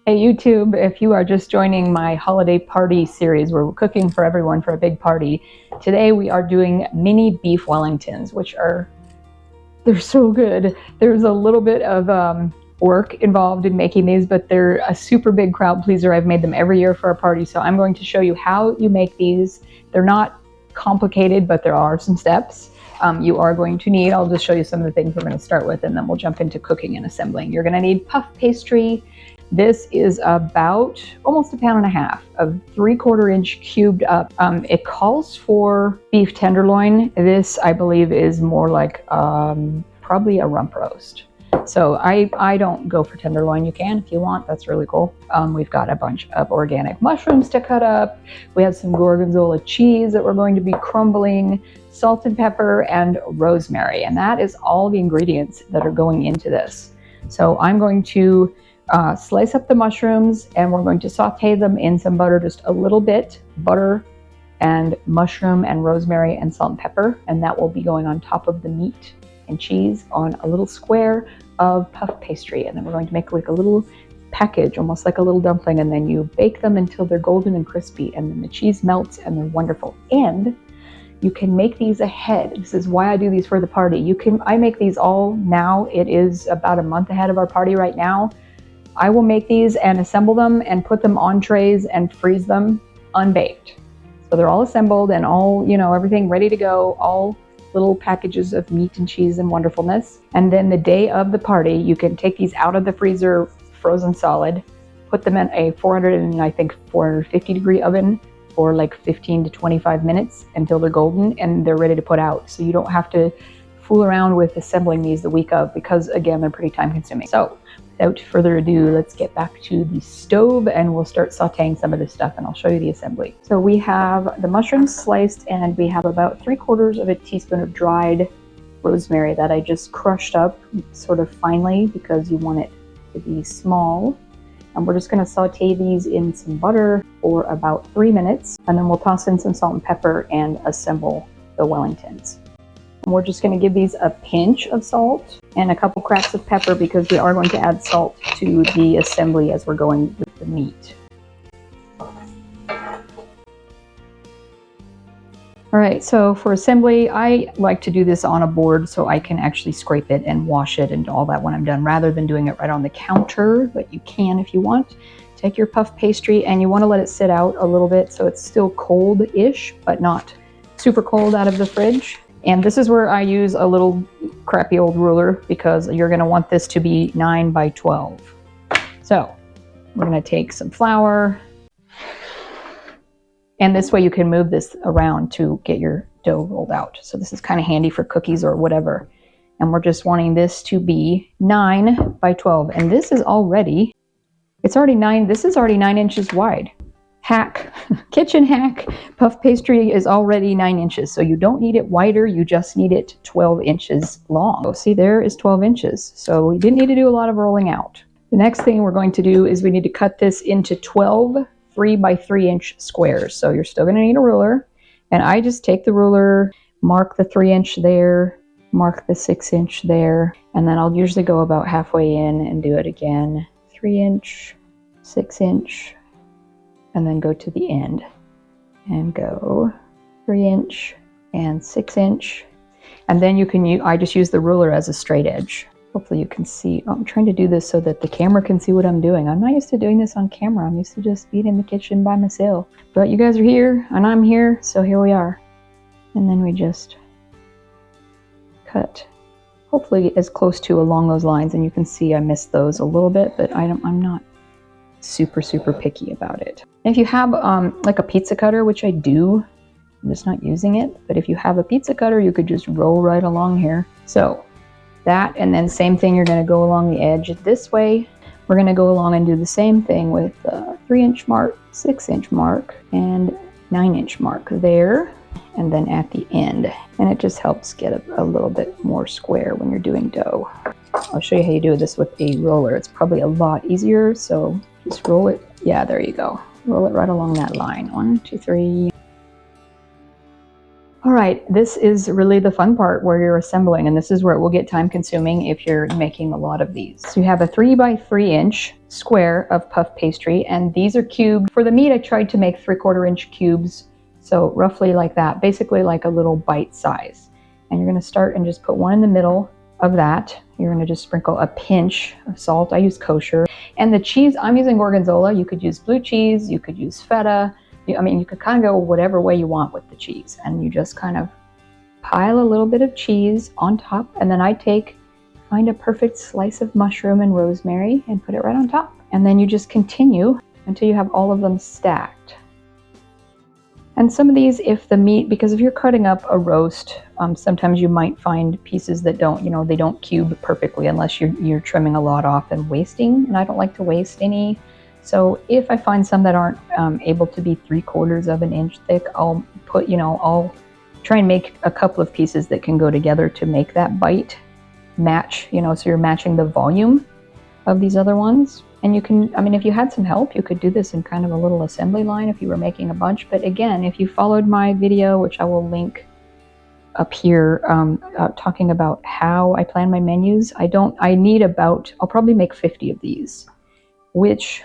Hey YouTube, if you are just joining my holiday party series where we're cooking for everyone for a big party, today we are doing mini beef Wellingtons, which they're so good. There's a little bit of work involved in making these, but they're a super big crowd pleaser. I've made them every year for a party, so I'm going to show you how you make these. They're not complicated, but there are some steps. You are going to need, I'll just show you some of the things we're going to start with, and then we'll jump into cooking and assembling. You're going to need puff pastry. This is about almost 1.5 pounds of 3/4 inch cubed up. It calls for beef tenderloin. This, I believe, is more like probably a rump roast. So I don't go for tenderloin. You can if you want. That's really cool. We've got a bunch of organic mushrooms to cut up. We have some gorgonzola cheese that we're going to be crumbling, salt and pepper, and rosemary. And that is all the ingredients that are going into this. So I'm going to slice up the mushrooms, and we're going to saute them in some butter, just a little bit, butter and mushroom and rosemary and salt and pepper, and that will be going on top of the meat and cheese on a little square of puff pastry. And then we're going to make like a little package, almost like a little dumpling, and then you bake them until they're golden and crispy, and then the cheese melts and they're wonderful. And you can make these ahead. This is why I do these for the party. I make these all now. It is about a month ahead of our party right now. I will make these and assemble them and put them on trays and freeze them unbaked. So they're all assembled and all, everything ready to go, all little packages of meat and cheese and wonderfulness. And then the day of the party, you can take these out of the freezer frozen solid, put them in a 450 degree oven for like 15 to 25 minutes until they're golden and they're ready to put out. So you don't have to fool around with assembling these the week of, because again, they're pretty time consuming. So without further ado, let's get back to the stove and we'll start sauteing some of this stuff, and I'll show you the assembly. So we have the mushrooms sliced, and we have about 3/4 teaspoon of dried rosemary that I just crushed up sort of finely because you want it to be small. And we're just going to saute these in some butter for about 3 minutes, and then we'll toss in some salt and pepper and assemble the Wellingtons. And we're just going to give these a pinch of salt and a couple cracks of pepper because we are going to add salt to the assembly as we're going with the meat. All right, so for assembly, I like to do this on a board so I can actually scrape it and wash it and all that when I'm done, rather than doing it right on the counter, but you can if you want. Take your puff pastry and you want to let it sit out a little bit so it's still cold-ish, but not super cold out of the fridge. And this is where I use a little crappy old ruler because you're going to want this to be 9 by 12. So we're going to take some flour, and this way you can move this around to get your dough rolled out. So this is kind of handy for cookies or whatever. And we're just wanting this to be 9 by 12. And this is already, this is already 9 inches wide. Hack, kitchen hack, puff pastry is already 9 inches, so you don't need it wider, you just need it 12 inches long. Oh, see, there is 12 inches, so we didn't need to do a lot of rolling out. The next thing we're going to do is we need to cut this into 12 3 by 3 inch squares. So you're still going to need a ruler, and I just take the ruler, mark the 3 inch there, mark the 6 inch there, and then I'll usually go about halfway in and do it again. 3 inch, 6 inch, and then go to the end and go 3 inch and 6 inch. And then you can use, I just use the ruler as a straight edge. Hopefully you can see. I'm trying to do this so that the camera can see what I'm doing. I'm not used to doing this on camera. I'm used to just being in the kitchen by myself. But you guys are here and I'm here, so here we are. And then we just cut, hopefully as close to along those lines. And you can see I missed those a little bit, but I'm not super picky about it. And if you have like a pizza cutter, which I do, I'm just not using it, but if you have a pizza cutter, you could just roll right along here. So that, and then same thing, you're going to go along the edge this way. We're going to go along and do the same thing with 3 inch mark, 6 inch mark, and 9 inch mark there, and then at the end. And it just helps get a little bit more square when you're doing dough. I'll show you how you do this with a roller. It's probably a lot easier, so just roll it. Yeah, there you go. Roll it right along that line. 1, 2, 3. All right, this is really the fun part where you're assembling, and this is where it will get time consuming if you're making a lot of these. So you have a 3 by 3 inch square of puff pastry, and these are cubed. For the meat, I tried to make 3/4 inch cubes, so roughly like that, basically like a little bite size. And you're gonna start and just put one in the middle of that. You're gonna just sprinkle a pinch of salt. I use kosher. And the cheese, I'm using gorgonzola. You could use blue cheese, you could use feta. I mean, you could kind of go whatever way you want with the cheese, and you just kind of pile a little bit of cheese on top, and then I find a perfect slice of mushroom and rosemary and put it right on top. And then you just continue until you have all of them stacked. And some of these, if the meat, because if you're cutting up a roast, sometimes you might find pieces that don't, they don't cube perfectly unless you're trimming a lot off and wasting, and I don't like to waste any. So if I find some that aren't able to be 3/4 of an inch thick, I'll put, I'll try and make a couple of pieces that can go together to make that bite match, so you're matching the volume of these other ones. And you can, if you had some help, you could do this in kind of a little assembly line if you were making a bunch. But again, if you followed my video, which I will link up here, talking about how I plan my menus, I'll probably make 50 of these, which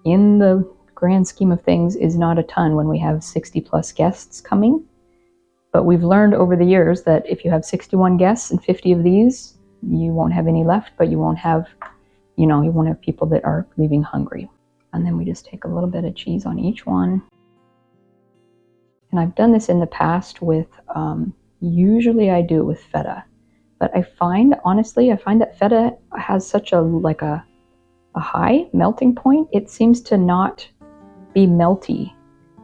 in the grand scheme of things is not a ton when we have 60 plus guests coming. But we've learned over the years that if you have 61 guests and 50 of these, you won't have any left, but you won't have people that are leaving hungry. And then we just take a little bit of cheese on each one. And I've done this in the past with, usually I do it with feta. But honestly, I find that feta has such a high melting point. It seems to not be melty.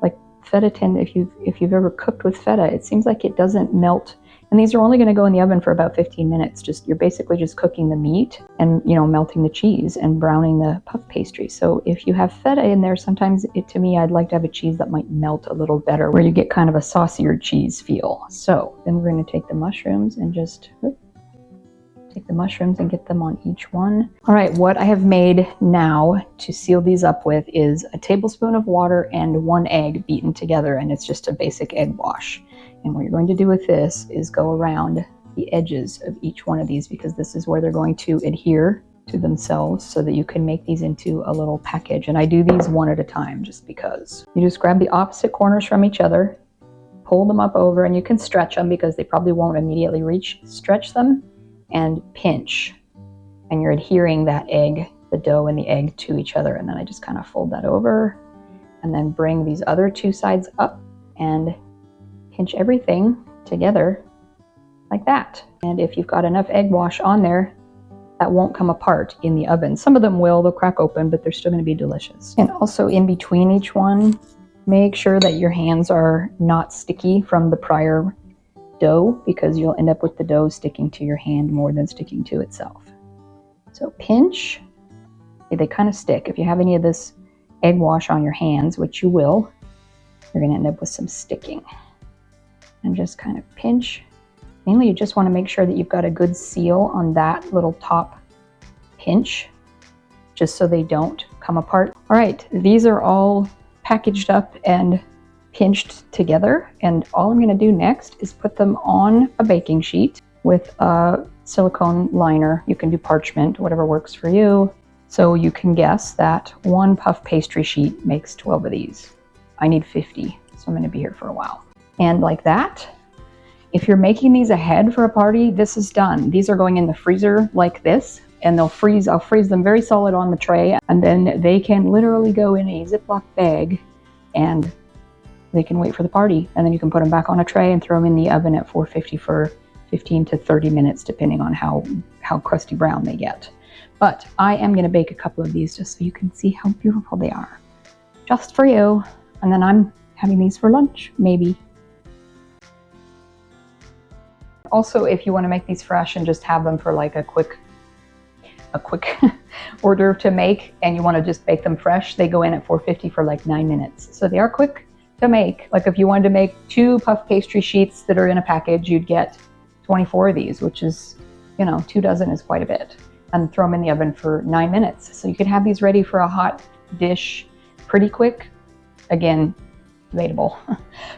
Like feta if you've ever cooked with feta, it seems like it doesn't melt. And these are only going to go in the oven for about 15 minutes. You're basically just cooking the meat and, melting the cheese and browning the puff pastry. So if you have feta in there, sometimes to me, I'd like to have a cheese that might melt a little better, where you get kind of a saucier cheese feel. So then we're going to take the mushrooms and get them on each one. All right, what I have made now to seal these up with is a tablespoon of water and 1 egg beaten together, and it's just a basic egg wash. And what you're going to do with this is go around the edges of each one of these, because this is where they're going to adhere to themselves so that you can make these into a little package. And I do these one at a time just because. You just grab the opposite corners from each other, pull them up over, and you can stretch them because they probably won't immediately reach. Stretch them and pinch, and you're adhering that egg, the dough and the egg, to each other. And then I just kind of fold that over and then bring these other 2 sides up and pinch everything together like that. And if you've got enough egg wash on there, that won't come apart in the oven. Some of them will, they'll crack open, but they're still going to be delicious. And also in between each one, make sure that your hands are not sticky from the prior dough, because you'll end up with the dough sticking to your hand more than sticking to itself. So pinch, they kind of stick. If you have any of this egg wash on your hands, which you will, you're going to end up with some sticking. And just kind of pinch. Mainly you just want to make sure that you've got a good seal on that little top pinch, just so they don't come apart. All right, these are all packaged up and pinched together, and all I'm going to do next is put them on a baking sheet with a silicone liner. You can do parchment, whatever works for you. So you can guess that 1 puff pastry sheet makes 12 of these. I need 50, so I'm going to be here for a while. And like that, if you're making these ahead for a party, this is done. These are going in the freezer like this, and I'll freeze them very solid on the tray, and then they can literally go in a Ziploc bag and they can wait for the party. And then you can put them back on a tray and throw them in the oven at 450 for 15 to 30 minutes, depending on how crusty brown they get. But I am going to bake a couple of these just so you can see how beautiful they are. Just for you. And then I'm having these for lunch, maybe. Also, if you want to make these fresh and just have them for like a quick order to make, and you want to just bake them fresh, they go in at 450 for like 9 minutes. So they are quick to make. Like if you wanted to make 2 puff pastry sheets that are in a package, you'd get 24 of these, which is, 2 dozen is quite a bit, and throw them in the oven for 9 minutes. So you could have these ready for a hot dish pretty quick. Again, debatable.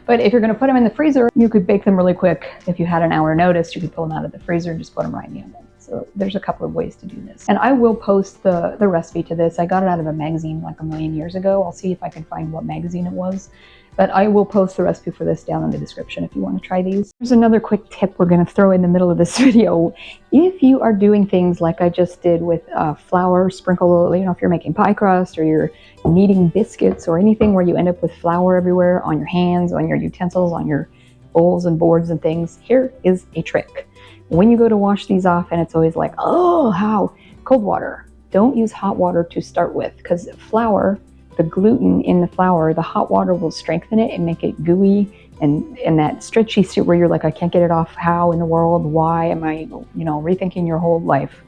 But if you're going to put them in the freezer, you could bake them really quick. If you had an hour notice, you could pull them out of the freezer and just put them right in the oven. So there's a couple of ways to do this. And I will post the recipe to this. I got it out of a magazine like a million years ago. I'll see if I can find what magazine it was. But I will post the recipe for this down in the description if you want to try these. There's another quick tip we're going to throw in the middle of this video. If you are doing things like I just did with flour, sprinkle, you know, if you're making pie crust or you're kneading biscuits or anything where you end up with flour everywhere on your hands, on your utensils, on your bowls and boards and things, here is a trick. When you go to wash these off and it's always like, oh, how? Cold water. Don't use hot water to start with, because flour, the gluten in the flour, the hot water will strengthen it and make it gooey and that stretchy suit where you're like, I can't get it off. How in the world? Why am I, you know, rethinking your whole life?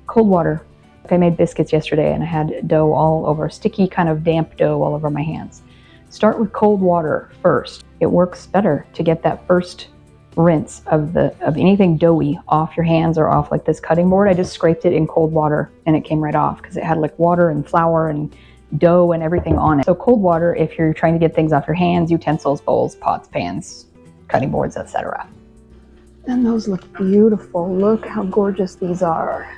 Cold water. I made biscuits yesterday and I had dough all over, sticky kind of damp dough all over my hands. Start with cold water first. It works better to get that first rinse of anything doughy off your hands or off like this cutting board. I just scraped it in cold water and it came right off because it had like water and flour and dough and everything on it. So cold water if you're trying to get things off your hands, utensils, bowls, pots, pans, cutting boards, etc. And those look beautiful. Look how gorgeous these are.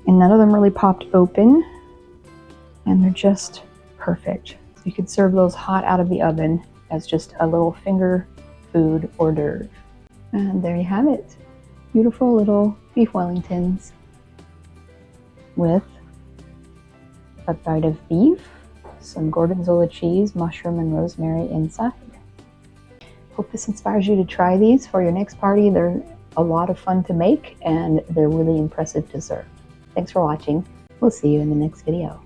And none of them really popped open, and they're just perfect. So you could serve those hot out of the oven as just a little finger food hors d'oeuvre. And there you have it. Beautiful little beef Wellingtons with a bite of beef, some gorgonzola cheese, mushroom, and rosemary inside. Hope this inspires you to try these for your next party. They're a lot of fun to make and they're really impressive to serve. Thanks for watching. We'll see you in the next video.